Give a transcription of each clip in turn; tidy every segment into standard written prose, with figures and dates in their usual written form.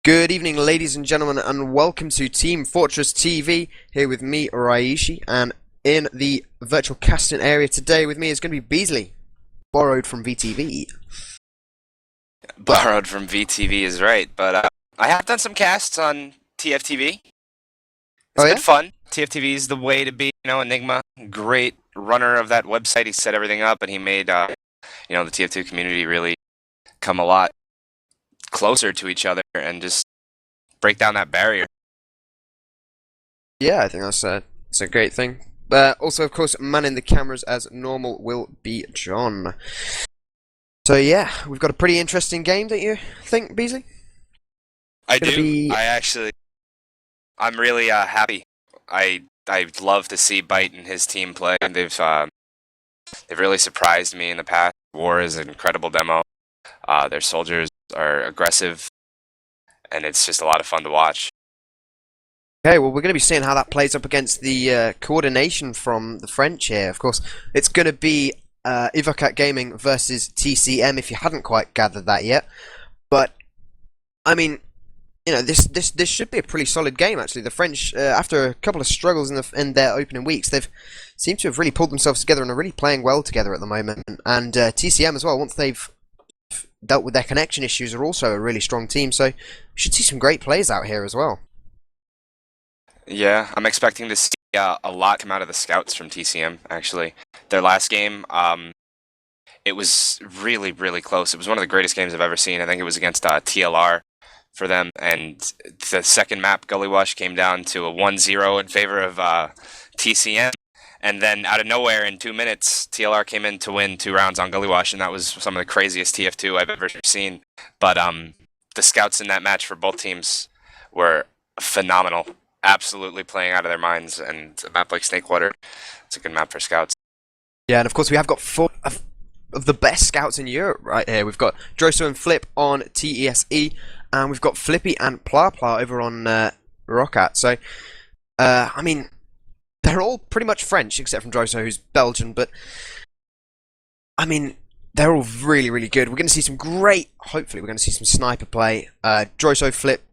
Good evening, ladies and gentlemen, and welcome to Team Fortress TV. Here with me, Ryushi, and in the virtual casting area today with me is going to be Beasley, borrowed from VTV. Borrowed from VTV is right, but I have done some casts on TFTV. It's Oh been yeah? fun. TFTV is the way to be, Enigma. Great runner of that website. He set everything up, and he made, the TF2 community really come a lot closer to each other and just break down that barrier. Yeah, I think that's a great thing. Also, of course, manning the cameras as normal will be John. So yeah, we've got a pretty interesting game, don't you think, Beasley? I do. I'm really happy. I love to see Byte and his team play. They've really surprised me in the past. War is an incredible demo. Their soldiers are aggressive, and it's just a lot of fun to watch. Okay, well, we're going to be seeing how that plays up against the coordination from the French here. Of course, it's going to be Evokate Gaming versus TCM, if you hadn't quite gathered that yet. But, I mean, this should be a pretty solid game, actually. The French, after a couple of struggles in their opening weeks, they've seemed to have really pulled themselves together and are really playing well together at the moment. And TCM as well, once they've dealt with their connection issues, are also a really strong team. So, we should see some great plays out here as well. Yeah, I'm expecting to see a lot come out of the scouts from TCM, actually. Their last game, it was really, really close. It was one of the greatest games I've ever seen. I think it was against TLR for them, and the second map, Gully Wash, came down to a 1-0 in favor of TCM. And then out of nowhere, in 2 minutes, TLR came in to win 2 rounds on Gully Wash, and that was some of the craziest TF2 I've ever seen. But the scouts in that match for both teams were phenomenal. Absolutely playing out of their minds, and a map like Snakewater, it's a good map for scouts. Yeah, and of course we have got 4 of the best scouts in Europe right here. We've got Droso and Flip on TESE, and we've got Flippy and Pla over on Rockat. So, I mean, they're all pretty much French, except from Droso, who's Belgian, but, I mean, they're all really, really good. We're going to see some hopefully we're going to see some sniper play. Droso, Flip,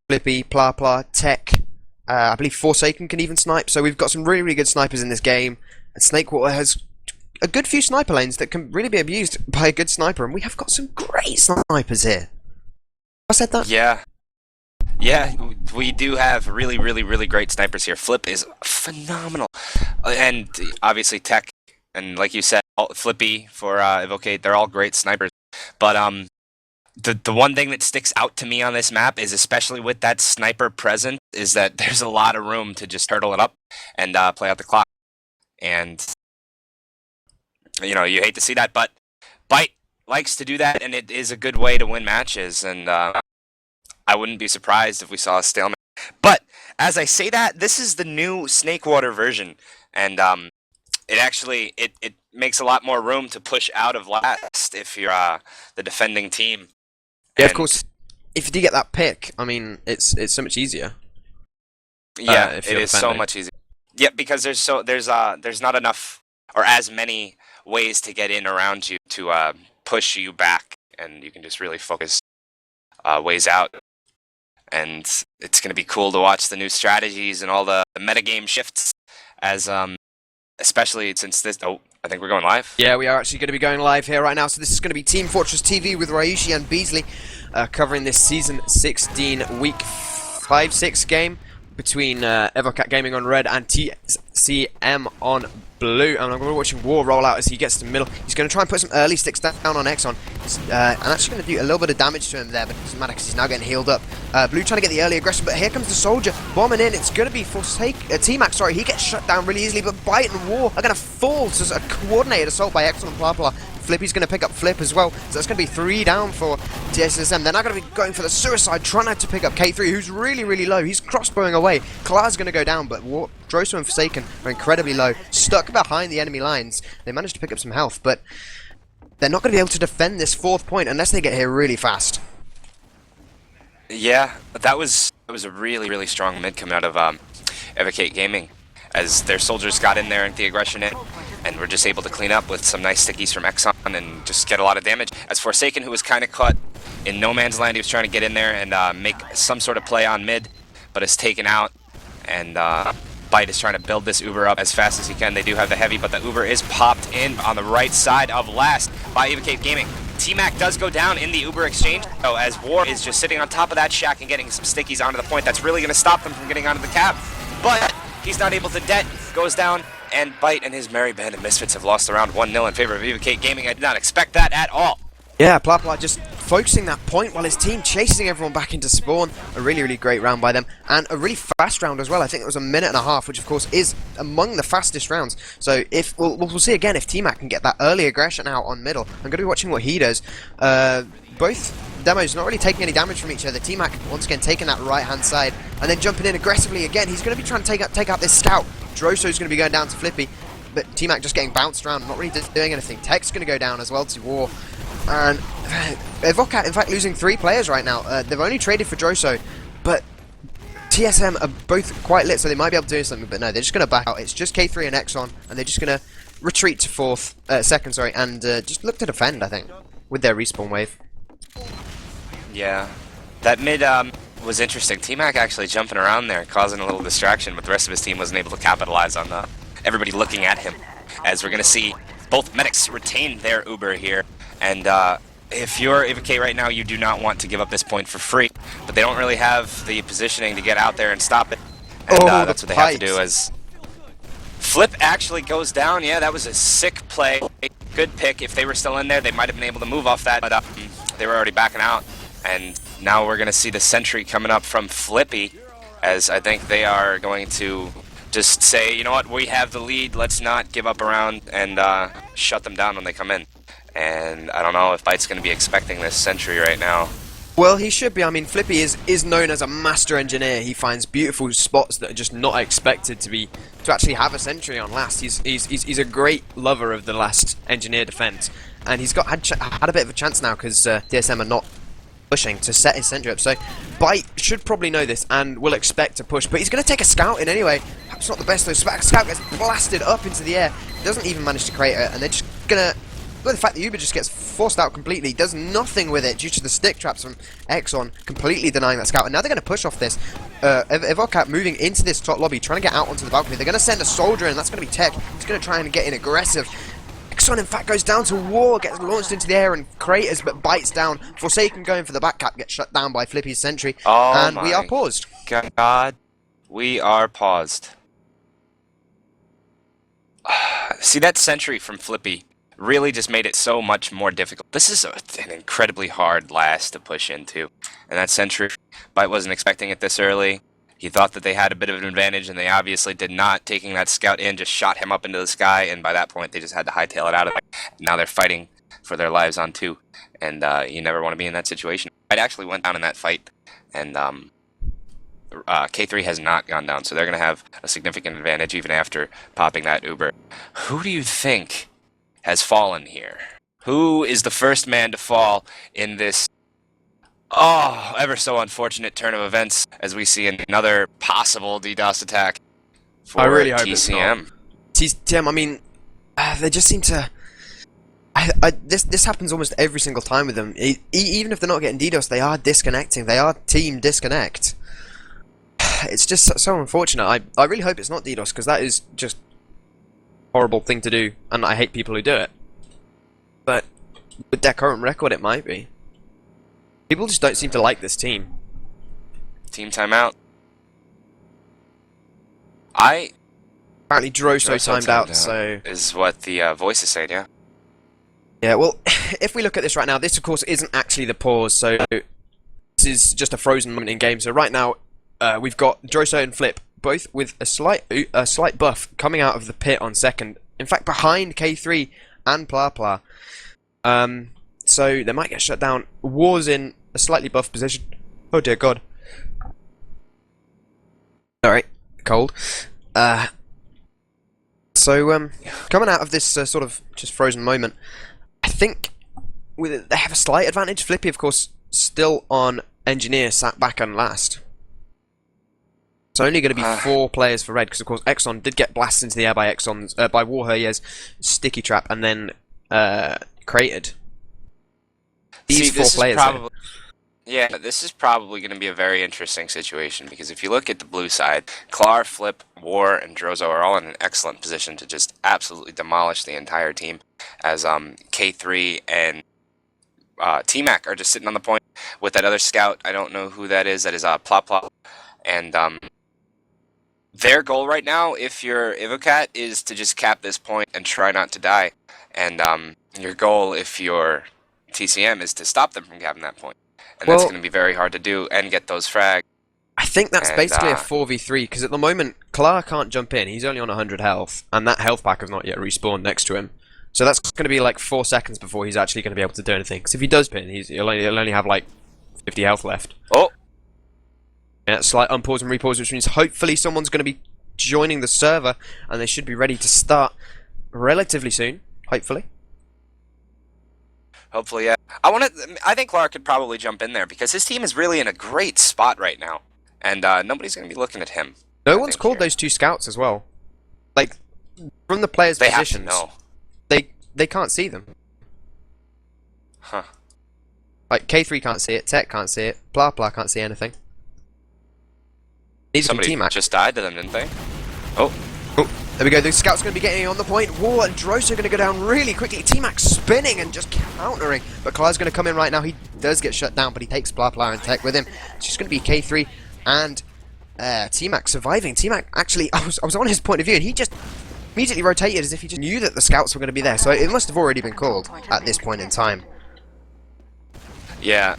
Flippy, Pla, Tech, I believe Forsaken can even snipe, so we've got some really, really good snipers in this game. And Snakewater has a good few sniper lanes that can really be abused by a good sniper, and we have got some great snipers here. I said that? Yeah, we do have really, really, really great snipers here. Flip is phenomenal, and obviously Tech, and like you said, Flippy for Evokate, they're all great snipers. But the one thing that sticks out to me on this map is, especially with that sniper present, is that there's a lot of room to just turtle it up and play out the clock. And, you hate to see that, but Byte likes to do that, and it is a good way to win matches, and I wouldn't be surprised if we saw a stalemate. But, as I say that, this is the new Snakewater version, and it makes a lot more room to push out of last if you're the defending team. Yeah, of course, if you do get that pick, I mean, it's so much easier. Yeah, it is so much easier. Yeah, because there's not enough or as many ways to get in around you to push you back, and you can just really focus ways out. And it's going to be cool to watch the new strategies and all the metagame shifts, as especially since this. Oh, I think we're going live. Yeah, we are actually going to be going live here right now. So this is going to be Team Fortress TV with Ryushi and Beasley covering this Season 16 Week 5-6 game between Evokate Gaming on red and TCM on blue. And I'm going to be watching War roll out as he gets to the middle. He's going to try and put some early sticks down on Exxon. And actually going to do a little bit of damage to him there, but it doesn't matter because he's now getting healed up. Blue trying to get the early aggression, but here comes the soldier bombing in. It's going to be T-Max, sorry. He gets shut down really easily, but Byte and War are going to fall to a coordinated assault by Exxon and Pla. Flippy's going to pick up Flip as well, so that's going to be 3 down for TSSM. They're now going to be going for the suicide, trying to pick up K3, who's really, really low. He's crossbowing away. Clar's going to go down, but Droso and Forsaken are incredibly low, stuck behind the enemy lines. They managed to pick up some health, but they're not going to be able to defend this 4th point unless they get here really fast. Yeah, that was a really, really strong mid coming out of Evokate Gaming. as their soldiers got in there and the aggression in, and were just able to clean up with some nice stickies from Exxon and just get a lot of damage. As Forsaken, who was kind of caught in no man's land, he was trying to get in there and make some sort of play on mid, but is taken out, and Byte is trying to build this Uber up as fast as he can. They do have the heavy, but the Uber is popped in on the right side of last by Evokate Gaming. T-Mac does go down in the Uber exchange, though, as War is just sitting on top of that shack and getting some stickies onto the point. That's really going to stop them from getting onto the cap, but he's not able to det, goes down, and Byte and his merry band of misfits have lost the round 1-0 in favor of Evokate Gaming. I did not expect that at all. Yeah, Plapla just focusing that point while his team chasing everyone back into spawn. A really, really great round by them, and a really fast round as well. I think it was a minute and a half, which of course is among the fastest rounds. So if we'll see again if T-Mac can get that early aggression out on middle. I'm going to be watching what he does. Both demos not really taking any damage from each other. T-Mac once again taking that right hand side and then jumping in aggressively again. He's going to be trying to take out this scout. Droso's going to be going down to Flippy, but T-Mac just getting bounced around, not really doing anything. Tech's going to go down as well to War. And Evokate, in fact, losing 3 players right now. They've only traded for Droso, but TSM are both quite lit, so they might be able to do something, but no, they're just going to back out. It's just K3 and Exxon, and they're just going to retreat to second, and just look to defend, I think, with their respawn wave. Yeah, that mid was interesting. T-Mac actually jumping around there, causing a little distraction, but the rest of his team wasn't able to capitalize on everybody looking at him, as we're going to see both medics retain their Uber here. And if you're Evokate right now, you do not want to give up this point for free, but they don't really have the positioning to get out there and stop it. And that's what they have to do. As Flip actually goes down. Yeah, that was a sick play. Good pick. If they were still in there, they might have been able to move off that, but they were already backing out. And now we're going to see the sentry coming up from Flippy, as I think they are going to just say, you know what, we have the lead, let's not give up around and shut them down when they come in. And I don't know if Byte's going to be expecting this sentry right now. Well, he should be. I mean, Flippy is known as a master engineer. He finds beautiful spots that are just not expected to actually have a sentry on last. He's a great lover of the last engineer defense, and he's had a bit of a chance now because DSM are not pushing to set his sentry up. So Byte should probably know this and will expect to push, but he's going to take a scout in anyway. Perhaps not the best though. Scout gets blasted up into the air, doesn't even manage to create it, and they're just going to... Well, the fact that Uber just gets forced out completely, does nothing with it due to the stick traps from Exxon completely denying that scout. And now they're going to push off this. Evokate moving into this top lobby, trying to get out onto the balcony. They're going to send a soldier in, that's going to be Tech. He's going to try and get in aggressive. Exxon, in fact, goes down to War, gets launched into the air and craters, but bites down. Forsaken going for the back cap, gets shut down by Flippy's sentry. Oh, and we are paused. God, we are paused. See, that sentry from Flippy really just made it so much more difficult. This is an incredibly hard last to push into. And that sentry, Byte wasn't expecting it this early. He thought that they had a bit of an advantage, and they obviously did not. Taking that scout in just shot him up into the sky, and by that point they just had to hightail it out of there. Now they're fighting for their lives on 2, and you never want to be in that situation. Byte actually went down in that fight, and K3 has not gone down, so they're going to have a significant advantage even after popping that Uber. Who do you think has fallen here? Who is the first man to fall in this ever so unfortunate turn of events, as we see another possible DDoS attack for I really hope TCM? TCM, I mean, they just seem to... this happens almost every single time with them. Even if they're not getting DDoS, they are disconnecting. They are team disconnect. It's just so unfortunate. I really hope it's not DDoS, because that is just horrible thing to do, and I hate people who do it. But with their current record, it might be. People just don't seem to like this team. Team timeout. Apparently Droso timed out, so... is what the voice is saying, yeah? Yeah, well, if we look at this right now, this of course isn't actually the pause, so this is just a frozen moment in game. So right now, we've got Droso and Flip, both with a slight buff coming out of the pit on second. In fact, behind K3 and Plapla. So they might get shut down. War's in a slightly buff position. Oh dear God. Alright, cold. So coming out of this sort of just frozen moment, I think they have a slight advantage. Flippy, of course, still on engineer, sat back on last. It's only going to be 4 players for red, because of course Exxon did get blasted into the air by by Warherier's sticky trap, and then created. These 4 players. Yeah, this is probably going to be a very interesting situation, because if you look at the blue side, Klar, Flip, War, and Drozo are all in an excellent position to just absolutely demolish the entire team, as K3 and T-Mac are just sitting on the point with that other scout. I don't know who that is. That is Plop Plop. And their goal right now, if you're Evokate, is to just cap this point and try not to die. And your goal, if you're TCM, is to stop them from capping that point. And that's going to be very hard to do and get those frags. I think that's basically a 4v3, because at the moment, Klar can't jump in. He's only on 100 health, and that health pack has not yet respawned next to him. So that's going to be like 4 seconds before he's actually going to be able to do anything. Because if he does pin, he'll only have like 50 health left. Oh! Yeah, slight unpause and repause, which means hopefully someone's going to be joining the server, and they should be ready to start relatively soon, hopefully. Hopefully, yeah. I think Clark could probably jump in there, because his team is really in a great spot right now. And nobody's going to be looking at him. No one's called those 2 scouts as well. Like, from the players' positions, have to know. They can't see them. Huh. Like, K3 can't see it, Tech can't see it, Blah Blah can't see anything. Somebody just died to them, didn't they? Oh. Oh, there we go. The scout's going to be getting on the point. War and Droso are going to go down really quickly. T-Mac spinning and just countering. But Klar's going to come in right now. He does get shut down, but he takes Blah Blah and Tech with him. It's just going to be K3 and T-Mac surviving. T-Mac, actually, I was on his point of view, and he just immediately rotated as if he just knew that the scouts were going to be there. So it must have already been called at this point in time. Yeah,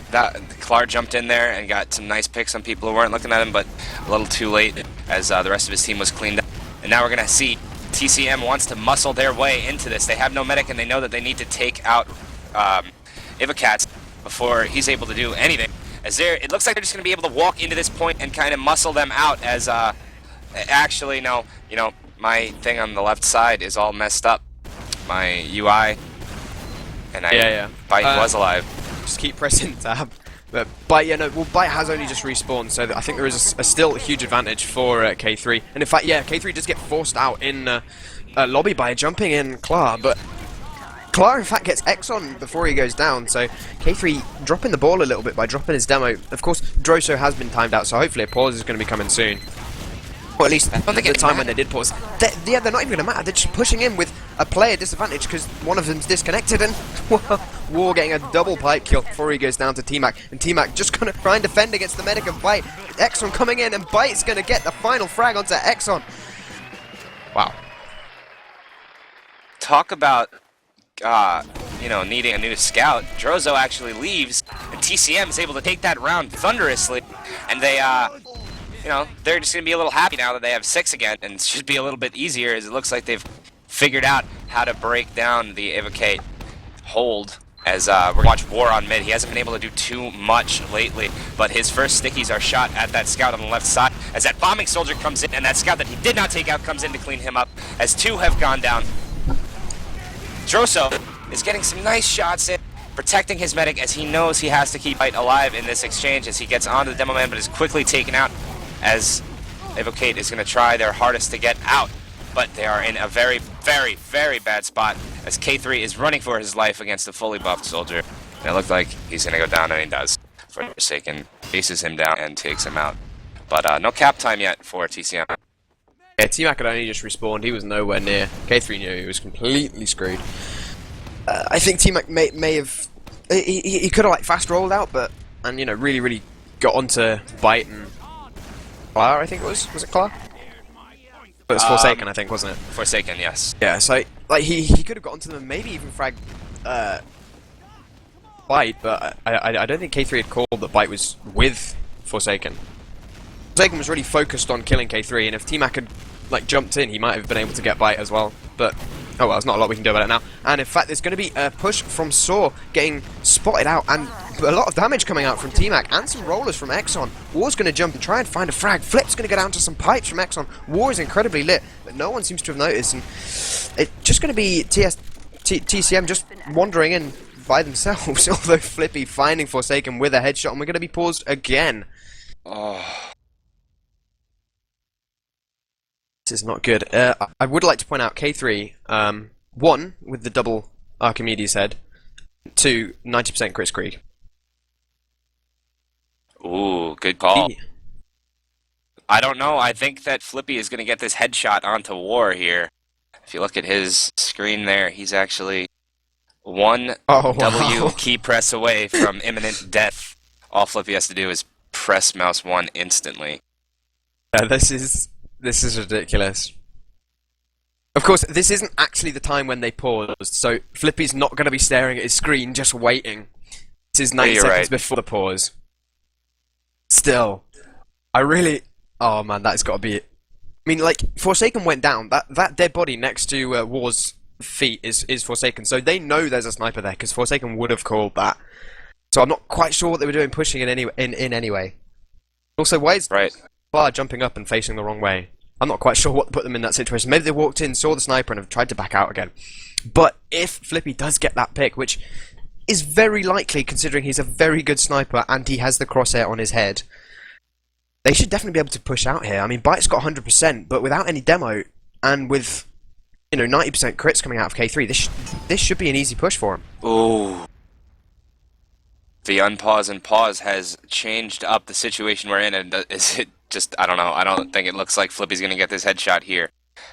Klar jumped in there and got some nice picks on people who weren't looking at him, but a little too late as the rest of his team was cleaned up. And now we're going to see TCM wants to muscle their way into this. They have no medic, and they know that they need to take out Evokate before he's able to do anything. It looks like they're just going to be able to walk into this point and kind of muscle them out as, actually, no, you know, my thing on the left side is all messed up. My UI, and Bite was alive. Just keep pressing tab. But Bite, Bite has only just respawned, so I think there is a still huge advantage for K3. And in fact, yeah, K3 does get forced out in lobby by jumping in Klar, but Klar in fact gets Exxon before he goes down, so K3 dropping the ball a little bit by dropping his demo. Of course, Droso has been timed out, so hopefully a pause is going to be coming soon. Or at least at the time when they did pause. They're not even going to matter. They're just pushing in with a player disadvantage because one of them's disconnected, and War getting a double pipe kill before he goes down to T-Mac. And T-Mac just going to try and defend against the medic of Bite. Exxon coming in, and Bite's going to get the final frag onto Exxon. Wow. Talk about, needing a new scout. Drozo actually leaves, and TCM is able to take that round thunderously, and they, they're just going to be a little happy now that they have 6 again, and it should be a little bit easier as it looks like they've figured out how to break down the Evokate hold as we're going to watch War on mid. He hasn't been able to do too much lately, but his first stickies are shot at that scout on the left side as that bombing soldier comes in, and that scout that he did not take out comes in to clean him up as 2 have gone down. Droso is getting some nice shots in, protecting his medic as he knows he has to keep Bite alive in this exchange as he gets onto the demo man, but is quickly taken out as Evokate is going to try their hardest to get out, but they are in a very, very, very bad spot as K3 is running for his life against a fully buffed soldier. And it looked like he's going to go down, and he does. Forsaken chases him down and takes him out. But no cap time yet for TCM. Yeah, T-Mac had only just respawned. He was nowhere near. K3 knew he was completely screwed. I think T-Mac may have... He could have like fast rolled out, and really, really got onto Bite and Klar, I think it was. Was it Klar? It was Forsaken, I think, wasn't it? Forsaken, yes. Yeah, so like he could have got onto them, maybe even frag Bite, but I don't think K3 had called that Bite was with Forsaken. Forsaken was really focused on killing K3, and if T-Mac had like jumped in, he might have been able to get Bite as well. But oh well, there's not a lot we can do about it now. And in fact, there's going to be a push from Saw getting spotted out, and a lot of damage coming out from T-Mac, and some rollers from Exxon. War's going to jump and try and find a frag. Flip's going to go down to some pipes from Exxon. War is incredibly lit, but no one seems to have noticed, and it's just going to be TCM just wandering in by themselves, although Flippy finding Forsaken with a headshot, and we're going to be paused again. Oh. This is not good. I would like to point out K3, 1 with the double Archimedes head, 2, 90% Chris Krieg. Ooh, good call. I don't know. I think that Flippy is going to get this headshot onto War here. If you look at his screen there, he's actually one W key press away from imminent death. All Flippy has to do is press mouse 1 instantly. Yeah, this is ridiculous. Of course, this isn't actually the time when they paused, so Flippy's not going to be staring at his screen just waiting. This is 90 seconds before the pause. Still, oh man, that's got to be it. I mean, like, Forsaken went down. That dead body next to War's feet is Forsaken, so they know there's a sniper there, because Forsaken would have called that. So I'm not quite sure what they were doing pushing it in anyway. Also, why is Bar jumping up and facing the wrong way? I'm not quite sure what put them in that situation. Maybe they walked in, saw the sniper, and have tried to back out again. But if Flippy does get that pick, which is very likely considering he's a very good sniper and he has the crosshair on his head, they should definitely be able to push out here. I mean, Byte's got 100%, but without any demo, and with 90% crits coming out of K3, this should be an easy push for him. Ooh. The unpause and pause has changed up the situation we're in, and is it just, I don't know. I don't think it looks like Flippy's going to get this headshot here.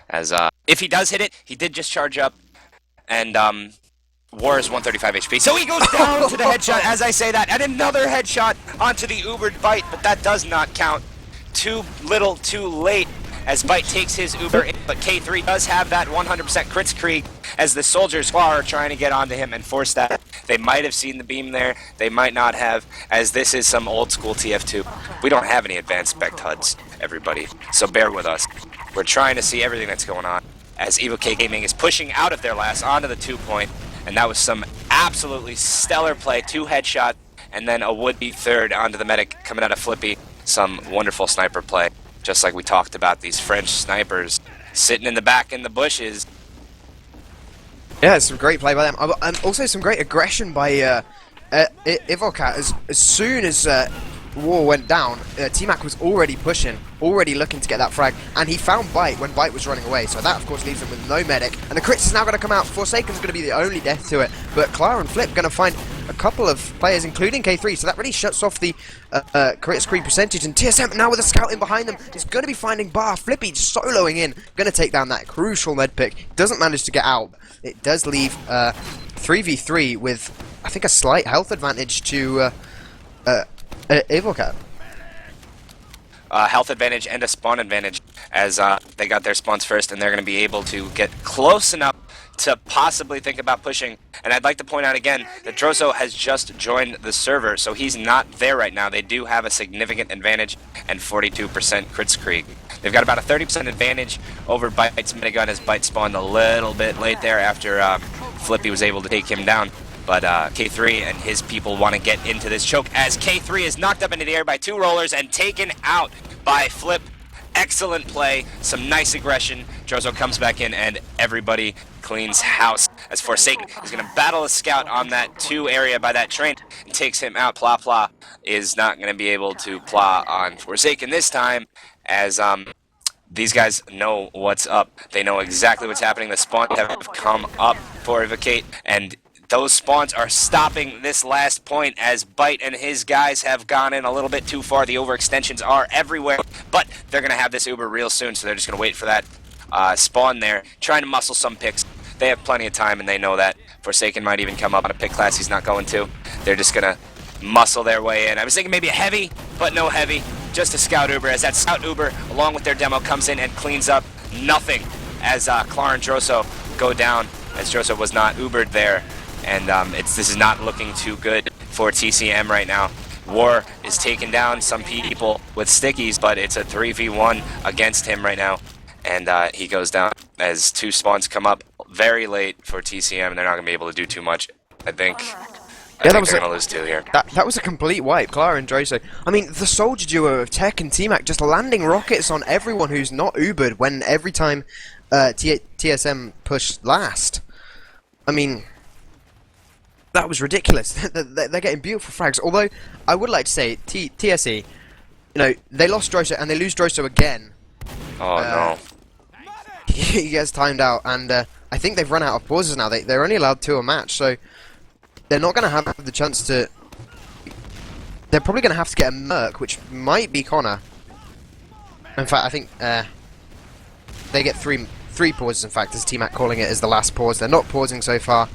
As if he does hit it, he did just charge up, and War is 135 HP. So he goes down to the headshot as I say that, and another headshot onto the Ubered Byte, but that does not count. Too little, too late, as Byte takes his Uber in, but K3 does have that 100% crits Krieg, as the soldiers are trying to get onto him and force that. They might have seen the beam there, they might not have, as this is some old school TF2. We don't have any advanced spec HUDs, everybody, so bear with us. We're trying to see everything that's going on, as Evokate Gaming is pushing out of their last onto the 2-point, and that was some absolutely stellar play, 2 headshots, and then a would-be third onto the medic coming out of Flippy. Some wonderful sniper play, just like we talked about these French snipers sitting in the back in the bushes. Yeah, some great play by them, and also some great aggression by Evokate. As soon as War went down, T-Mac was already pushing, already looking to get that frag, and he found Byte when Byte was running away, so that of course leaves him with no medic, and the crits is now going to come out. Forsaken's going to be the only death to it, but Clara and Flip going to find a couple of players, including K3, so that really shuts off the crit screen percentage, and TSM now with a scout in behind them is going to be finding Bar. Flippy soloing in, going to take down that crucial med pick, doesn't manage to get out. It does leave 3v3 with, I think, a slight health advantage to Evokate. Health advantage and a spawn advantage, as they got their spawns first, and they're going to be able to get close enough to possibly think about pushing. And I'd like to point out again that Droso has just joined the server, so he's not there right now. They do have a significant advantage and 42% crits Krieg. They've got about a 30% advantage over Byte's minigun, as Byte spawned a little bit late there after Flippy was able to take him down. But K3 and his people want to get into this choke, as K3 is knocked up into the air by 2 rollers and taken out by Flip. Excellent play, some nice aggression. Droso comes back in and everybody cleans house, as Forsaken is going to battle a scout on that 2 area by that train and takes him out. Pla Pla is not going to be able to Pla on Forsaken this time, as these guys know what's up. They know exactly what's happening. The spawns have come up for Evokate, and those spawns are stopping this last point, as Byte and his guys have gone in a little bit too far. The overextensions are everywhere, but they're going to have this Uber real soon, so they're just going to wait for that spawn there, trying to muscle some picks. They have plenty of time, and they know that. Forsaken might even come up on a pick class. He's not going to. They're just going to muscle their way in. I was thinking maybe a heavy, but no heavy. Just a scout Uber, as that scout Uber, along with their demo, comes in and cleans up nothing, as Clara and Droso go down, as Droso was not Ubered there. And this is not looking too good for TCM right now. War is taking down some people with stickies, but it's a 3v1 against him right now. And he goes down as 2 spawns come up very late for TCM, and they're not going to be able to do too much, I think. Yeah, they're going to lose 2 here. That was a complete wipe, Clara and Droso. I mean, the soldier duo of Tech and T-Mac just landing rockets on everyone who's not Ubered when every time TSM pushed last. I mean, that was ridiculous. They're getting beautiful frags. Although, I would like to say, TSE, they lost Droso and they lose Droso again. Oh, no. he gets timed out, and I think they've run out of pauses now. They're only allowed 2 a match, so they're not going to have the chance to... They're probably going to have to get a Merc, which might be Connor. In fact, I think they get three pauses, in fact, as T-Mac calling it as the last pause. They're not pausing so far.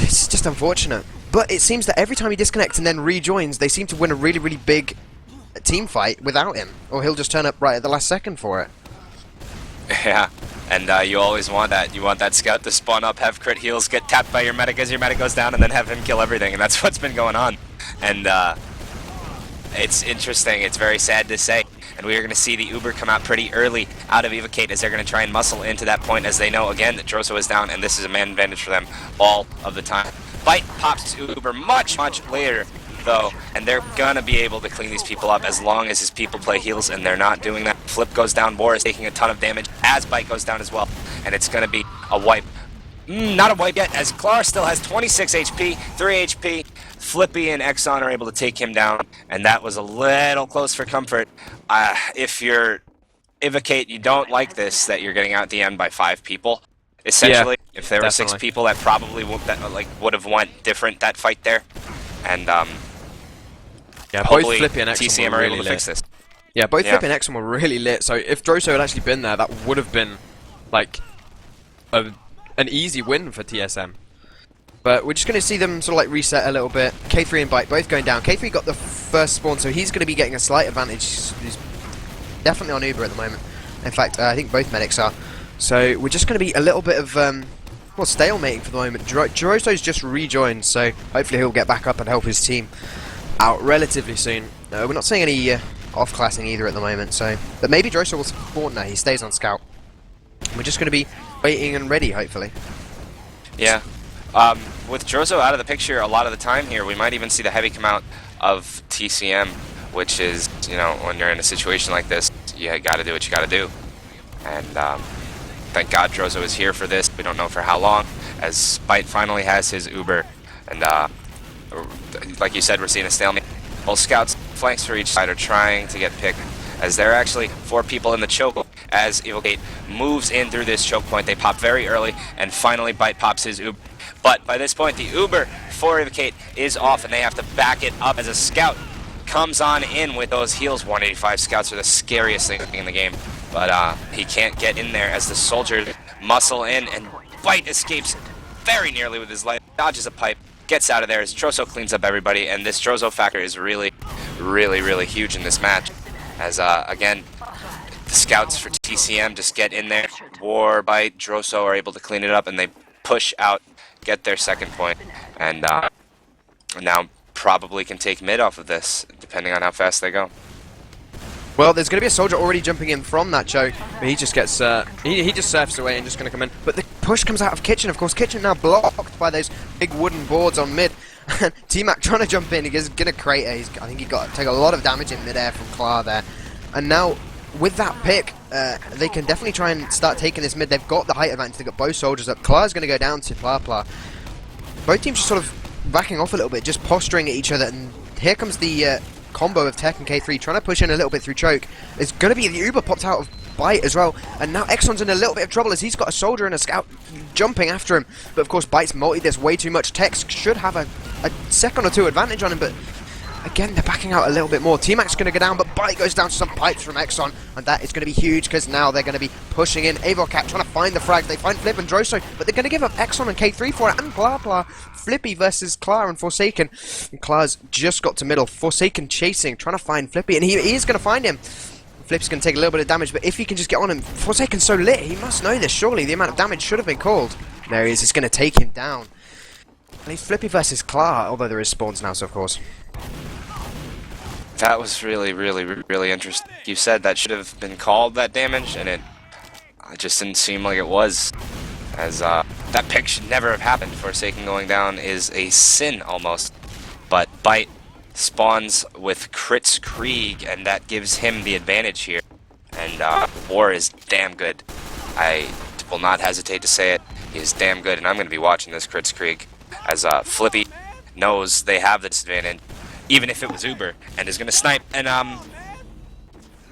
It's just unfortunate. But it seems that every time he disconnects and then rejoins, they seem to win a really, really big team fight without him. Or he'll just turn up right at the last second for it. Yeah, and you always want that. You want that scout to spawn up, have crit heals, get tapped by your medic as your medic goes down, and then have him kill everything. And that's what's been going on. And it's interesting. It's very sad to say. And we are going to see the Uber come out pretty early out of Evokate as they're going to try and muscle into that point as they know, again, that Droso is down, and this is a man advantage for them all of the time. Bite pops Uber much, much later, though, and they're going to be able to clean these people up as long as his people play heals, and they're not doing that. Flip goes down, War is taking a ton of damage as Bite goes down as well, and it's going to be a wipe. Not a wipe yet, as Clara still has 26 HP, 3 HP. Flippy and Exxon are able to take him down, and that was a little close for comfort. If you're Evokate, you don't like this, that you're getting out DM'd by 5 people. Essentially, Yeah, if there were 6 people, that probably would have went different, that fight there. And yeah, both hopefully Flippy and Exxon TCM were are really able to lit. fix this. Yeah, both Yeah. Flippy and Exxon were really lit, so if Droso had actually been there, that would have been, like, an easy win for TSM. But we're just going to see them sort of like reset a little bit. K3 and Bite both going down. K3 got the first spawn, so he's going to be getting a slight advantage. He's definitely on Uber at the moment. In fact, I think both medics are. So we're just going to be a little bit of, well, stalemating for the moment. Droso's just rejoined, so hopefully he'll get back up and help his team out relatively soon. We're not seeing any off-classing either at the moment, so... But maybe Droso will spawn now. He stays on Scout. We're just going to be waiting and ready, hopefully. Yeah. With Droso out of the picture a lot of the time here, we might even see the heavy come out of TCM, which is, you know, when you're in a situation like this, you gotta do what you gotta do. And thank God Droso is here for this. We don't know for how long, as Bite finally has his Uber. And like you said, we're seeing a stalemate. Both scouts, flanks for each side, are trying to get picked, as there are actually 4 people in the choke. As Evokate moves in through this choke point, they pop very early, and finally Bite pops his Uber. But by this point, the Uber for Evokate is off, and they have to back it up as a scout comes on in with those heals. 185 scouts are the scariest thing in the game, but he can't get in there as the soldiers muscle in, and Bite escapes very nearly with his life, dodges a pipe, gets out of there as Droso cleans up everybody, and this Droso factor is really, really, really huge in this match. As, again, the scouts for TCM just get in there. War, Bite, Droso are able to clean it up, and they push out, get their second point, and now probably can take mid off of this, depending on how fast they go. Well, there's going to be a soldier already jumping in from that choke, but he just gets, he just surfs away and just going to come in. But the push comes out of Kitchen, of course. Kitchen now blocked by those big wooden boards on mid. And T-Mac trying to jump in, he's going to crater. I think he got take a lot of damage in midair from Clara there. And now, with that pick, they can definitely try and start taking this mid. They've got the height advantage, they've got both soldiers up. Clara's going to go down to Pla. Both teams just sort of backing off a little bit, just posturing at each other. And here comes the combo of Tech and K3 trying to push in a little bit through choke. It's going to be the Uber popped out of Bite as well, and now Exxon's in a little bit of trouble as he's got a soldier and a scout jumping after him. But of course Bite's multi this way too much. Tech should have a second or two advantage on him, but again they're backing out a little bit more. T-Mac's going to go down, but Bite goes down to some pipes from Exxon, and that is going to be huge because now they're going to be pushing in. Evokate trying to find the frags. They find Flip and Droso, but they're going to give up Exxon and K3 for it, and Pla. Flippy versus Clara and Forsaken. And Clara's just got to middle. Forsaken chasing, trying to find Flippy, and he is going to find him. Flip's going to take a little bit of damage, but if he can just get on him, Forsaken's so lit, he must know this, surely. The amount of damage should have been called. There he is, he's going to take him down. And he's Flippy versus Clara, although there is spawns now, so of course. That was really, really, really interesting. You said that should have been called, that damage, and it just didn't seem like it was. As that pick should never have happened. Forsaken going down is a sin, almost. But Bite spawns with Crits Krieg, and that gives him the advantage here. And War is damn good. I will not hesitate to say it. He is damn good, and I'm going to be watching this Crits Krieg. As Flippy knows they have the disadvantage, even if it was Uber, and is going to snipe. And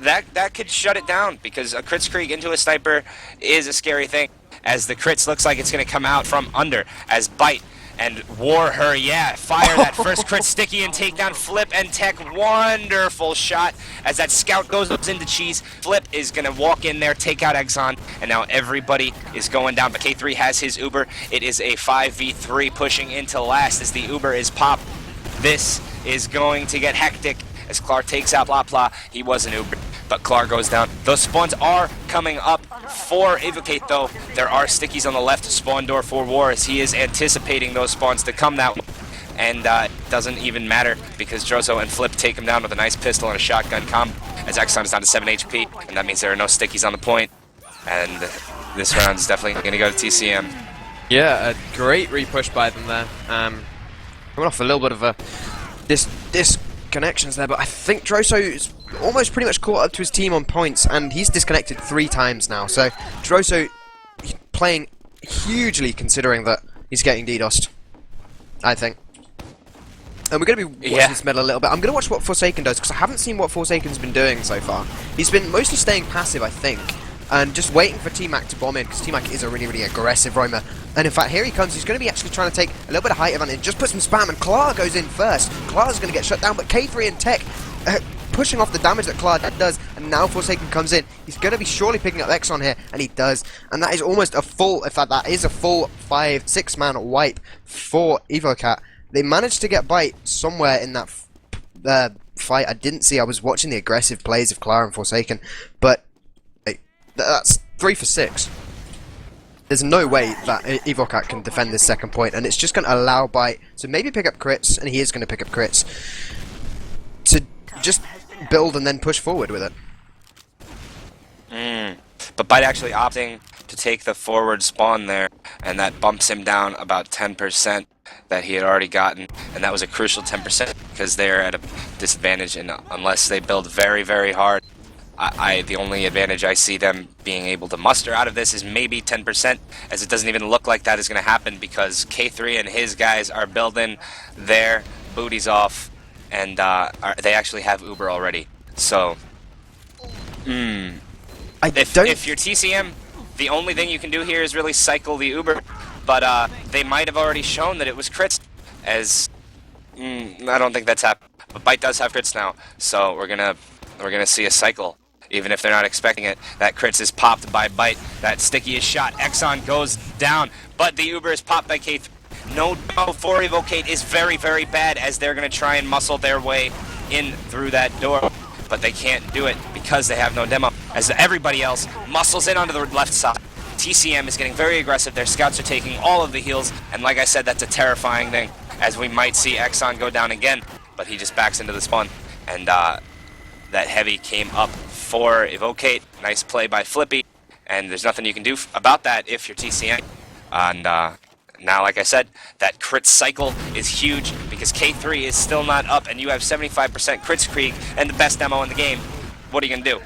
that could shut it down, because a Kritzkrieg into a sniper is a scary thing, as the crits looks like it's going to come out from under, as Bite and War Her, fire that first crit sticky and take down Flip and Tech. Wonderful shot as that scout goes into cheese. Flip is going to walk in there, take out Exxon, and now everybody is going down. But K3 has his Uber. It is a 5v3 pushing into last as the Uber is popped. This is going to get hectic as Clark takes out Blah Blah. He was an Uber, but Clark goes down. Those spawns are coming up for Evokate, though. There are stickies on the left spawn door for War, as he is anticipating those spawns to come that way. And it doesn't even matter, because Drozo and Flip take him down with a nice pistol and a shotgun combo, as Exxon is down to 7 HP, and that means there are no stickies on the point. And this round is definitely going to go to TCM. Yeah, a great repush by them there. Coming off a little bit of a disconnections there, but I think Drozo is almost pretty much caught up to his team on points, and he's disconnected 3 times now. So Drozo playing hugely, considering that he's getting DDoSed, I think. And we're going to be watching this medal a little bit. I'm going to watch what Forsaken does, because I haven't seen what Forsaken's been doing so far. He's been mostly staying passive, I think, and just waiting for T-Mac to bomb in, because T-Mac is a really, really aggressive roamer. And in fact, here he comes. He's going to be actually trying to take a little bit of height advantage, just put some spam, and Klar goes in first. Klar's going to get shut down, but K3 and Tech pushing off the damage that Klar does, and now Forsaken comes in. He's going to be surely picking up X on here, and he does. And that is almost a full, in fact, that is a full 5-6-man wipe for Evokate. They managed to get Bite somewhere in that fight. I didn't see. I was watching the aggressive plays of Klar and Forsaken, but that's 3 for 6. There's no way that Evokate can defend this second point, and it's just going to allow Bite to maybe pick up crits, and he is going to pick up crits, to just build and then push forward with it. But Bite actually opting to take the forward spawn there, and that bumps him down about 10% that he had already gotten, and that was a crucial 10% because they're at a disadvantage, and unless they build very, very hard, the only advantage I see them being able to muster out of this is maybe 10%, as it doesn't even look like that is going to happen, because K3 and his guys are building their booties off, and they actually have Uber already. So, if you're TCM, the only thing you can do here is really cycle the Uber, but they might have already shown that it was crits, as I don't think that's happened. But Bite does have crits now, so we're gonna see a cycle. Even if they're not expecting it, that crits is popped by Bite. That sticky is shot. Exxon goes down, but the Uber is popped by K3. No demo for Evokate is very, very bad, as they're going to try and muscle their way in through that door. But they can't do it because they have no demo, as everybody else muscles in onto the left side. TCM is getting very aggressive. Their scouts are taking all of the heals, and like I said, that's a terrifying thing, as we might see Exxon go down again, but he just backs into the spawn. And that heavy came up for Evokate. Nice play by Flippy, and there's nothing you can do about that if you're TCM. And now, like I said, that crit cycle is huge, because K3 is still not up, and you have 75% Kritzkrieg and the best demo in the game. What are you going to do?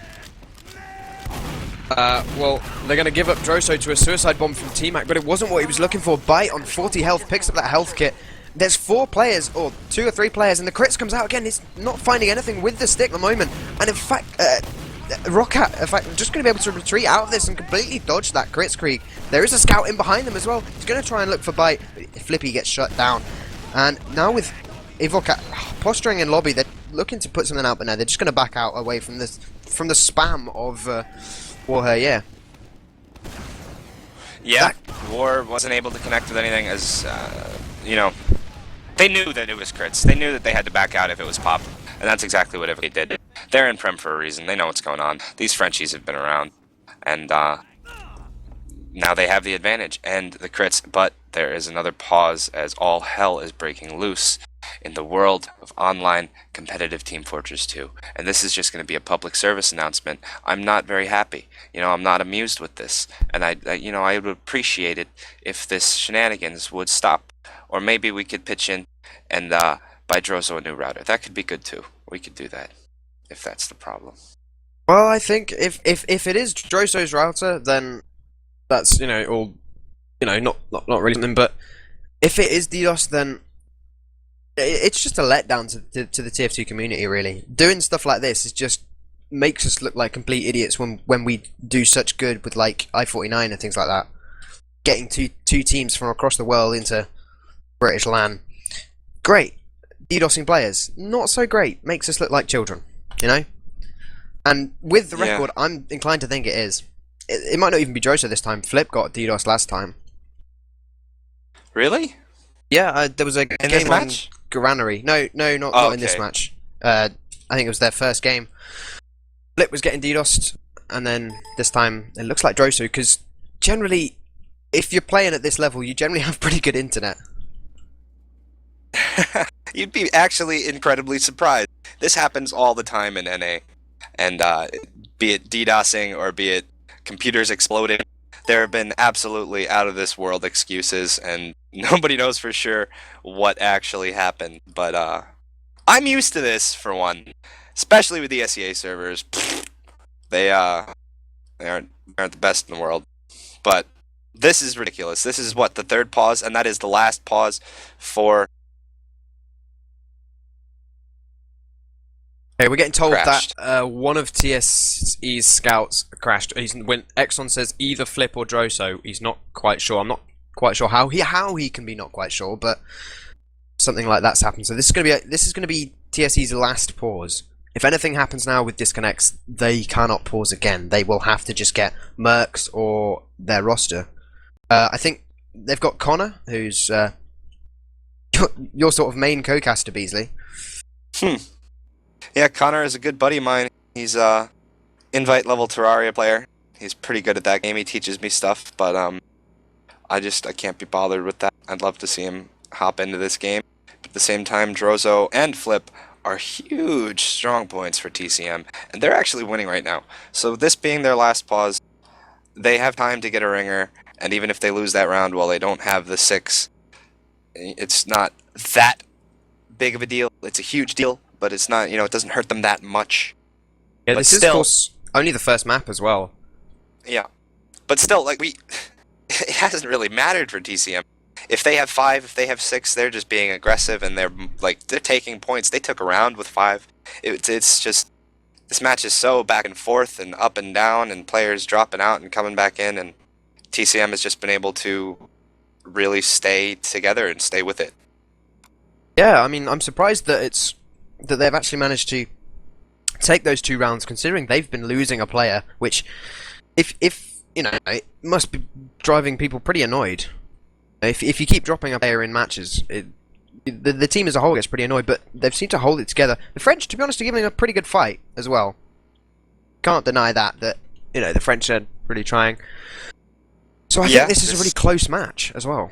Well, they're going to give up Drozo to a suicide bomb from T-Mac, but it wasn't what he was looking for. Bite on 40 health picks up that health kit. There's 4 players, or 2 or 3 players, and the crits comes out again. He's not finding anything with the stick at the moment. And in fact, Roccat, in fact, just going to be able to retreat out of this and completely dodge that Kritzkrieg. There is a scout in behind them as well. He's going to try and look for Bite. Flippy gets shut down. And now with Evokate posturing in lobby, they're looking to put something out, but no, they're just going to back out away from this, from the spam of War. Yeah, War wasn't able to connect with anything, as you know, they knew that it was crits. They knew that they had to back out if it was pop, and that's exactly what Evokate did. They're in Prem for a reason. They know what's going on. These Frenchies have been around, and now they have the advantage and the crits, but there is another pause, as all hell is breaking loose in the world of online competitive Team Fortress 2. And this is just going to be a public service announcement. I'm not very happy. You know, I'm not amused with this. And I would appreciate it if this shenanigans would stop. Or maybe we could pitch in and buy Drozo a new router. That could be good too. We could do that, if that's the problem. Well, I think if it is Drozo's router, then that's, you know, all, you know, not really something. But if it is DDoS, then it's just a letdown to the TF2 community, really. Doing stuff like this is just makes us look like complete idiots when we do such good with like I-49 and things like that. Getting two teams from across the world into British land. Great. DDoSing players. Not so great. Makes us look like children, you know? And with the record, I'm inclined to think it is. It might not even be Droso this time. Flip got DDoS last time. Really? Yeah, there was a In game this on match? Granary. No, not in this match. I think it was their first game. Flip was getting DDoSed, and then this time it looks like Droso, because generally, if you're playing at this level, you generally have pretty good internet. You'd be actually incredibly surprised. This happens all the time in NA. And be it DDoSing or be it computers exploding, there have been absolutely out of this world excuses, and nobody knows for sure what actually happened. But I'm used to this, for one, especially with the SEA servers. They aren't the best in the world. But this is ridiculous. This is what, the third pause, and that is the last pause for. Hey, we're getting told Crashed. that one of TSE's scouts crashed. When Exxon says either Flip or Droso, he's not quite sure. I'm not quite sure how he can be not quite sure, but something like that's happened. So this is gonna be TSE's last pause. If anything happens now with disconnects, they cannot pause again. They will have to just get Mercs or their roster. I think they've got Connor, who's your sort of main co-caster, Beasley. Yeah, Connor is a good buddy of mine. He's a invite level Terraria player. He's pretty good at that game. He teaches me stuff, but I can't be bothered with that. I'd love to see him hop into this game. But at the same time, Droso and Flip are huge strong points for TCM, and they're actually winning right now. So this being their last pause, they have time to get a ringer, and even if they lose that round, well, they don't have the 6. It's not that big of a deal. It's a huge deal, but it's not, it doesn't hurt them that much. Yeah, but this is, of course, only the first map as well. Yeah. But still, it hasn't really mattered for TCM. If they have 5, if they have 6, they're just being aggressive, and they're taking points. They took a round with 5. It's just, this match is so back and forth and up and down, and players dropping out and coming back in, and TCM has just been able to really stay together and stay with it. Yeah, I mean, I'm surprised that they've actually managed to take those 2 rounds, considering they've been losing a player, which, if it must be driving people pretty annoyed. If you keep dropping a player in matches, the team as a whole gets pretty annoyed, but they've seemed to hold it together. The French, to be honest, are giving a pretty good fight as well. Can't deny that the French are really trying. So I think this is a really close match as well.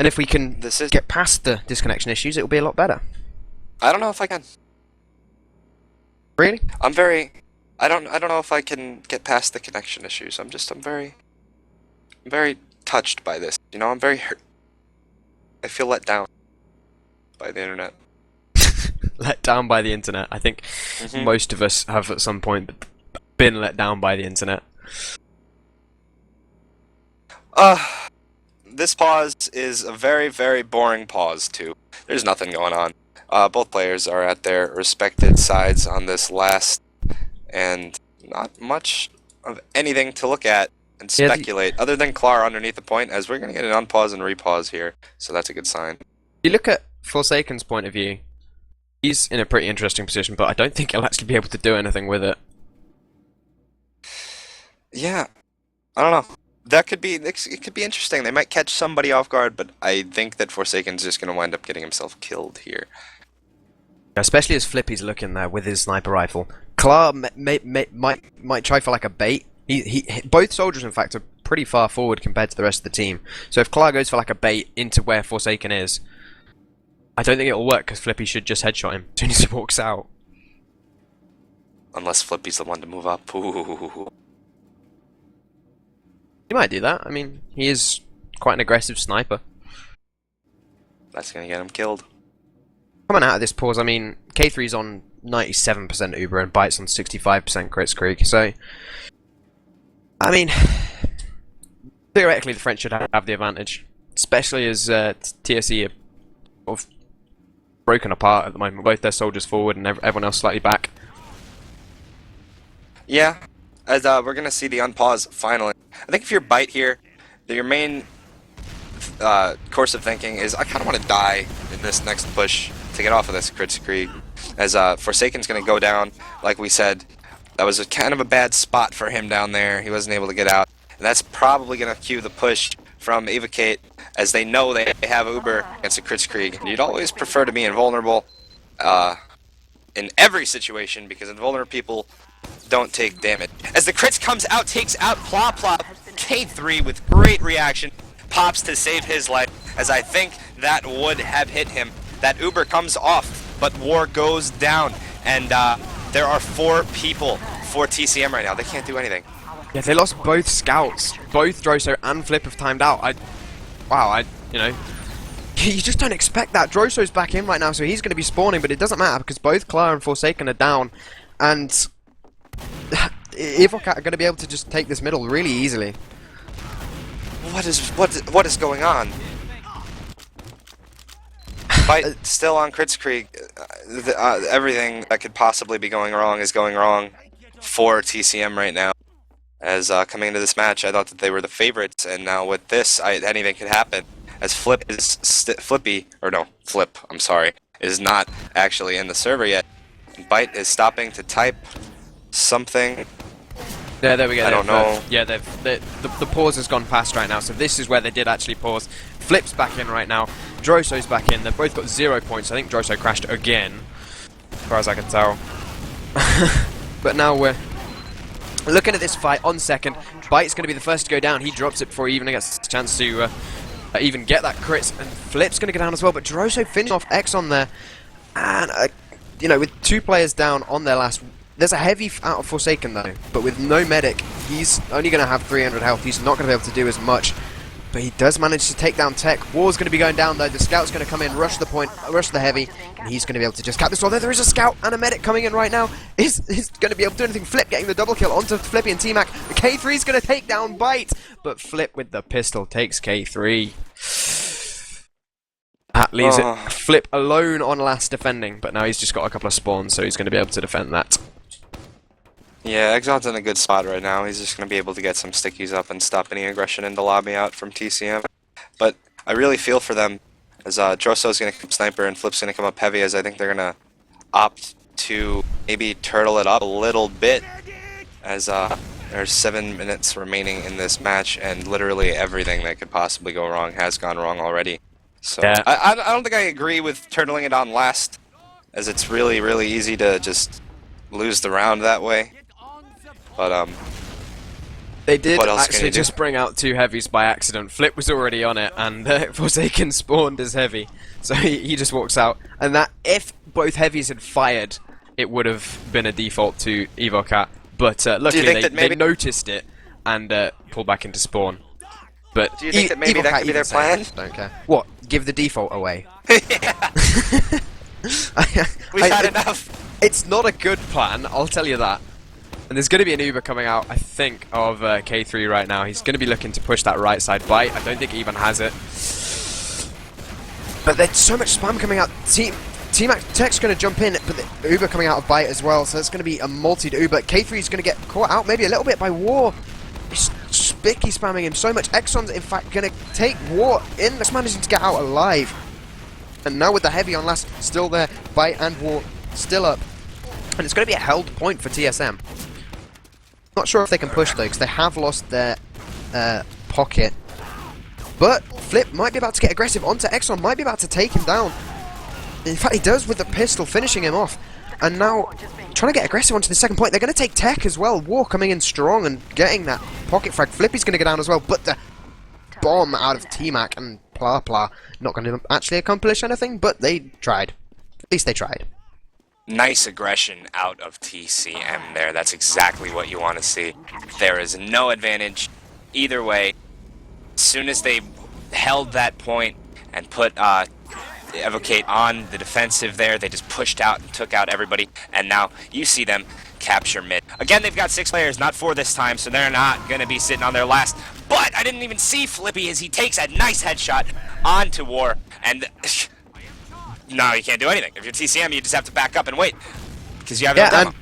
And if we can get past the disconnection issues, it will be a lot better. I don't know if I can. Really? I don't know if I can get past the connection issues. I'm very touched by this. I'm very hurt. I feel let down by the internet. Let down by the internet. I think most of us have at some point been let down by the internet. This pause is a very, very boring pause too. There's nothing going on. Both players are at their respected sides on this last, and not much of anything to look at and speculate, other than Clar underneath the point, as we're going to get an unpause and repause here, so that's a good sign. You look at Forsaken's point of view, he's in a pretty interesting position, but I don't think he'll actually be able to do anything with it. Yeah, I don't know. It could be interesting. They might catch somebody off guard, but I think that Forsaken's just going to wind up getting himself killed here. Especially as Flippy's looking there with his sniper rifle. Clar might try for like a bait. Both soldiers, in fact, are pretty far forward compared to the rest of the team. So if Clar goes for like a bait into where Forsaken is, I don't think it'll work, because Flippy should just headshot him as soon as he walks out. Unless Flippy's the one to move up. Ooh. He might do that. I mean, he is quite an aggressive sniper. That's going to get him killed. Coming out of this pause, I mean, K3's on 97% Uber and Byte's on 65% crit streak, so... I mean, theoretically the French should have the advantage, especially as TSE are sort of broken apart at the moment. Both their soldiers forward and everyone else slightly back. Yeah, as we're gonna see the unpause finally. I think if you're Bite here, your main course of thinking is I kind of want to die in this next push to get off of this Kritzkrieg. As Forsaken's gonna go down, like we said, that was kind of a bad spot for him down there. He wasn't able to get out, and that's probably gonna cue the push from Evokate, as they know they have Uber against a Kritzkrieg. And you'd always prefer to be invulnerable in every situation, because invulnerable people don't take damage. As the crits comes out, takes out Plop Plop, K3 with great reaction, pops to save his life, as I think that would have hit him. That Uber comes off, but War goes down, and there are 4 people for TCM right now. They can't do anything. Yeah, they lost both scouts. Both Droso and Flip have timed out. You know, you just don't expect that. Droso's back in right now, so he's going to be spawning, but it doesn't matter because both Claire and Forsaken are down, and Evokate are going to be able to just take this middle really easily. What is going on? Fight still on Kritzkrieg. Everything that could possibly be going wrong is going wrong for TCM right now. As coming into this match, I thought that they were the favorites, and now with this, anything could happen. As Flip is Flip, I'm sorry, is not actually in the server yet. Bite is stopping to type something. Yeah, there we go. I don't know. Yeah, the pause has gone past right now, so this is where they did actually pause. Flip's back in right now. Droso's back in. They've both got 0 points. I think Droso crashed again, as far as I can tell. But now we're looking at this fight on second. Bite's going to be the first to go down. He drops it before he even gets a chance to even get that crit. And Flip's going to go down as well. But Droso finished off X on there. And, you know, with 2 players down on their last... There's a heavy out of Forsaken though. But with no medic, he's only going to have 300 health. He's not going to be able to do as much. But he does manage to take down Tech. War's going to be going down though. The Scout's going to come in, rush the point, rush the heavy, and he's going to be able to just cap this. Although there is a Scout and a medic coming in right now. He's going to be able to do anything. Flip getting the double kill onto Flippy and T-Mac. The K3 is going to take down Bite, but Flip with the pistol takes K3. That leaves it Flip alone on last defending, but now he's just got a couple of spawns, so he's going to be able to defend that. Yeah, Exxon's in a good spot right now. He's just going to be able to get some stickies up and stop any aggression in the lobby out from TCM. But I really feel for them, as Droso's going to come sniper and Flip's going to come up heavy, as I think they're going to opt to maybe turtle it up a little bit, as there's 7 minutes remaining in this match, and literally everything that could possibly go wrong has gone wrong already. So yeah. I don't think I agree with turtling it on last, as it's really, really easy to just lose the round that way. But they did actually just bring out 2 heavies by accident. Flip was already on it, and Forsaken spawned as heavy, so he just walks out. And that, if both heavies had fired, it would have been a default to Evokate. But luckily they noticed it and pulled back into spawn. But do you think that maybe that could be their plan? Don't care. What? Give the default away? Yeah. We've had enough. It's not a good plan, I'll tell you that. And there's going to be an Uber coming out, I think, of K3 right now. He's going to be looking to push that right side Bite. I don't think he even has it. But there's so much spam coming out. T-Mac Tech's going to jump in, but the Uber coming out of Bite as well. So it's going to be a multi-Uber. K3 is going to get caught out maybe a little bit by War. He's spicky spamming him so much. Exxon's, in fact, going to take War in. Just managing to get out alive. And now with the heavy on last, still there. Bite and War still up. And it's going to be a held point for TSM. Not sure if they can push though, because they have lost their pocket. But Flip might be about to get aggressive onto Exxon, might be about to take him down. In fact, he does with the pistol, finishing him off. And now, trying to get aggressive onto the second point. They're going to take Tech as well. War coming in strong and getting that pocket frag. Flippy's going to go down as well, but the bomb out of T-Mac and Pla Pla not going to actually accomplish anything, but they tried. At least they tried. Nice aggression out of TCM there. That's exactly what you want to see. There is no advantage either way. As soon as they held that point and put Evokate on the defensive there, they just pushed out and took out everybody. And now you see them capture mid. Again, they've got 6 players, not 4 this time, so they're not going to be sitting on their last. But I didn't even see Flippy as he takes a nice headshot onto War. And... no, you can't do anything. If you're TCM, you just have to back up and wait, because you have no demo.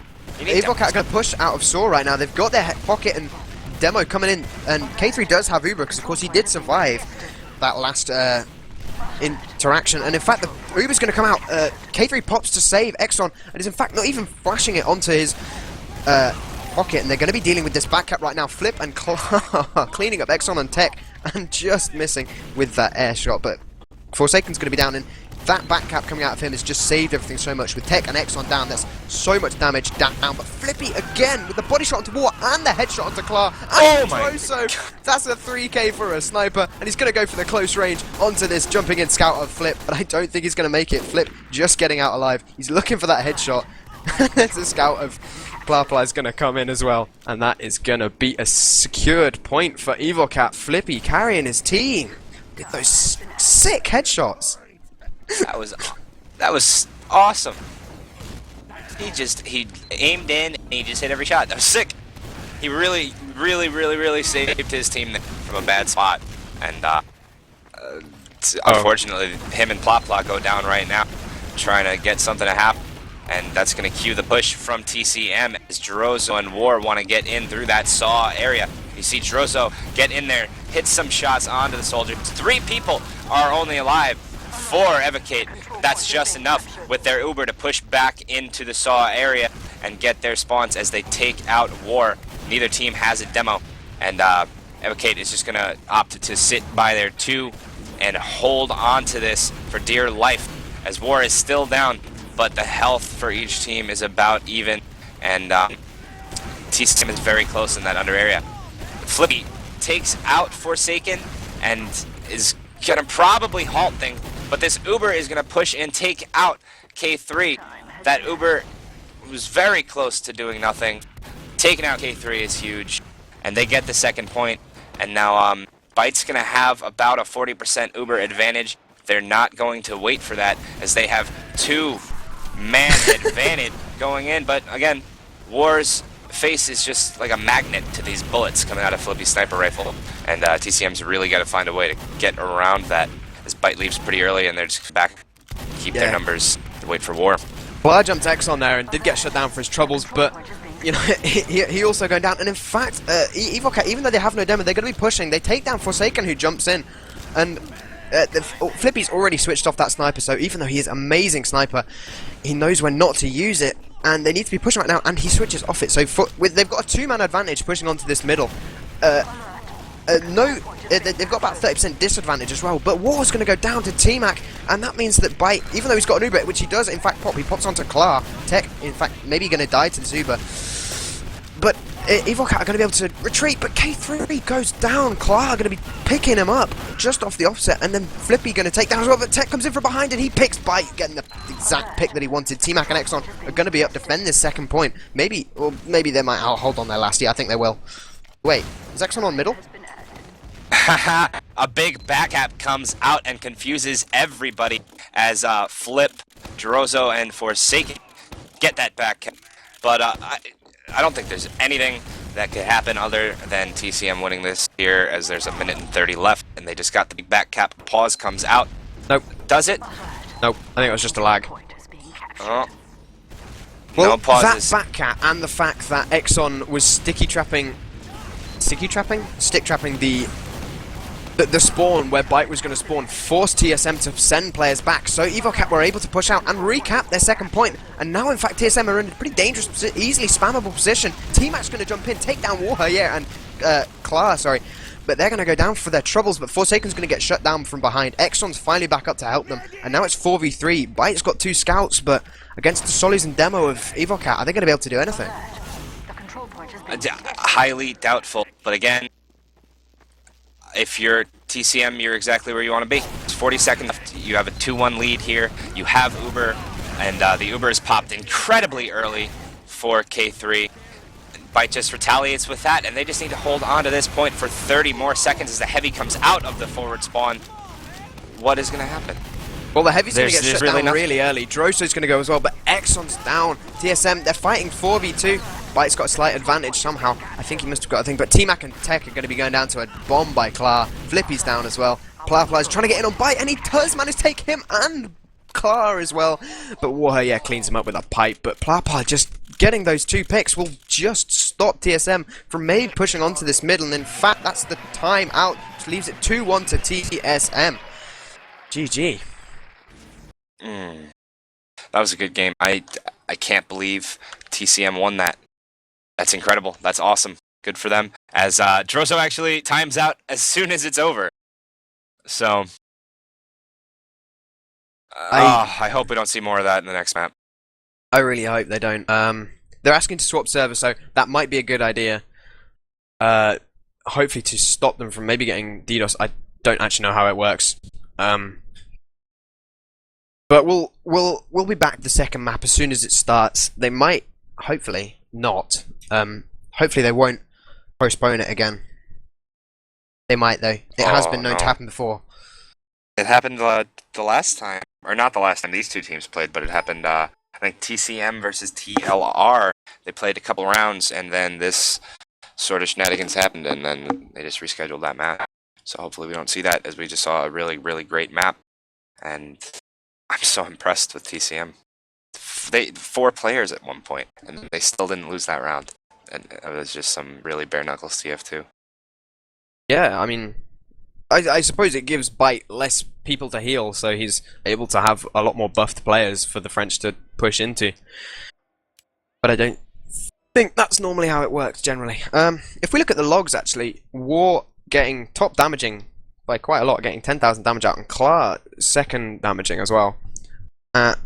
Evokate are going to push out of Saw right now. They've got their pocket and Demo coming in, and K3 does have Uber because of course he did survive that last interaction, and in fact the Uber's going to come out. K3 pops to save Exxon and is in fact not even flashing it onto his pocket, and they're going to be dealing with this back cap right now. Flip and cleaning up Exxon and Tech and just missing with that air shot, but Forsaken's going to be down, and that back cap coming out of him has just saved everything so much. With Tech and Exxon down, there's so much damage down, but Flippy again with the body shot onto War and the headshot onto Clar. And Droso, that's a 3k for a sniper, and he's going to go for the close range onto this jumping in scout of Flip, but I don't think he's going to make it. Flip just getting out alive. He's looking for that headshot. There's a scout of Clarply is going to come in as well, and that is going to be a secured point for Evokate. Flippy carrying his team with those sick headshots. That was awesome. He aimed in and he just hit every shot. That was sick. He really saved his team from a bad spot. And unfortunately, him and Plopla go down right now, trying to get something to happen. And that's going to cue the push from TCM as Droso and War want to get in through that saw area. You see Droso get in there, hit some shots onto the soldier. 3 people are only alive. 4 Evokate. That's just enough with their Uber to push back into the saw area and get their spawns as they take out War. Neither team has a demo, and Evokate is just going to opt to sit by their 2 and hold on to this for dear life as War is still down, but the health for each team is about even, and TCM is very close in that under area. Flippy takes out Forsaken and is going to probably halt things, but this Uber is going to push and take out K3. That Uber was very close to doing nothing. Taking out K3 is huge, and they get the second point, and now Byte's going to have about a 40% Uber advantage. They're not going to wait for that, as they have 2-man advantage going in, but again, War's face is just like a magnet to these bullets coming out of Flippy's sniper rifle, and TCM's really got to find a way to get around that, as Byte leaves pretty early and they're just back, keep their numbers, to wait for War. Well, I jumped X on there and did get shut down for his troubles, but you know, he also going down, and in fact, Evokate, even though they have no demo, they're going to be pushing. They take down Forsaken, who jumps in, and Flippy's already switched off that sniper, so even though he is an amazing sniper, he knows when not to use it, and they need to be pushing right now, and he switches off it. So they've got a 2-man advantage pushing onto this middle. They've got about 30% disadvantage as well, but War's going to go down to T-Mac, and that means that Byte, even though he's got an Uber, which he does in fact pop, he pops onto Clar. Tech, in fact, maybe going to die to this Uber. But Evokate are going to be able to retreat, but K3 goes down. Clar are going to be picking him up just off the offset, and then Flippy going to take down as well, but Tech comes in from behind and he picks Byte, getting the exact pick that he wanted. T-Mac and Exxon are going to be up to defend this second point. Maybe they might hold on their last. Yeah, I think they will. Wait, is Exxon on middle? A big back cap comes out and confuses everybody as Flip, Droso, and Forsaken get that back cap. But I don't think there's anything that could happen other than TCM winning this here, as there's 1 minute and 30 left, and they just got the big back cap. Pause comes out. Nope. Does it? Nope. I think it was just a lag. Oh. Well, no pauses. That back cap and the fact that Exxon was stick trapping the spawn where Byte was going to spawn forced TSM to send players back, so Evokate were able to push out and recap their second point, and now in fact TSM are in a pretty dangerous, easily spammable position. T-Mac's going to jump in, take down War, and Clar, sorry, but they're going to go down for their troubles, but Forsaken's going to get shut down from behind. Exxon's finally back up to help them, and now it's 4v3. Byte's got 2 scouts, but against the Solis and demo of Evokate, are they going to be able to do anything? Highly doubtful, but again, if you're TCM, you're exactly where you want to be. It's 40 seconds left. You have a 2-1 lead here. You have Uber, and the Uber is popped incredibly early for K3. Byte just retaliates with that, and they just need to hold on to this point for 30 more seconds as the heavy comes out of the forward spawn. What is going to happen? Well, the heavy's going to get shut really down really early. Droso's going to go as well, but Exxon's down. TSM, they're fighting 4v2. Byte's got a slight advantage somehow. I think he must have got a thing, but T-Mac and Tech are going to be going down to a bomb by Clar. Flippy's down as well. Plapla is trying to get in on Byte, and he does manage to take him and Clar as well. But War, cleans him up with a pipe, but Plapla just getting those 2 picks will just stop TSM from maybe pushing onto this middle, and in fact, that's the time out, which leaves it 2-1 to TSM. GG. That was a good game. I can't believe TCM won that. That's incredible. That's awesome. Good for them. As Droso actually times out as soon as it's over. So, I hope we don't see more of that in the next map. I really hope they don't. They're asking to swap servers, so that might be a good idea. Hopefully to stop them from maybe getting DDoS. I don't actually know how it works. But we'll be back the second map as soon as it starts. They might, hopefully, not. Hopefully they won't postpone it again. They might though. It has been known to happen before. It happened the last time, or not the last time these two teams played, but it happened. I think TCM versus TLR. They played a couple rounds, and then this sort of shenanigans happened, and then they just rescheduled that match. So hopefully we don't see that, as we just saw a really, really great map, and I'm so impressed with TCM. 4 players at one point, and they still didn't lose that round. And it was just some really bare knuckles TF2. Yeah, I mean, I suppose it gives Byte less people to heal, so he's able to have a lot more buffed players for the French to push into. But I don't think that's normally how it works generally. If we look at the logs, actually, War getting top damaging by quite a lot, getting 10,000 damage out, and Klar second damaging as well. A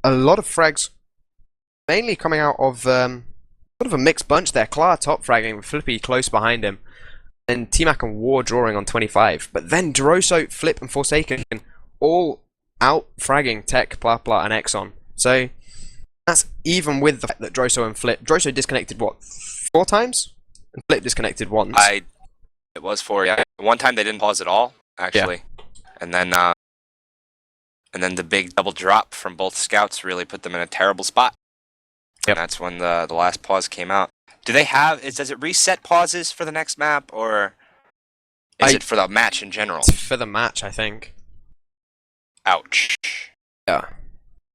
lot of frags, mainly coming out of sort of a mixed bunch there. Klar top fragging with Flippy close behind him, and T-Mac and War drawing on 25. But then Droso, Flip, and Forsaken all out fragging Tech, Blah Blah, and Exxon. So that's even with the fact that Droso and Flip. Droso disconnected what, 4 times? And Flip disconnected once. It was 4, yeah. One time they didn't pause at all, actually. Yeah. And then the big double drop from both scouts really put them in a terrible spot. Yep. And that's when the last pause came out. Do they have, does it reset pauses for the next map, or is it for the match in general? It's for the match, I think. Ouch. Yeah.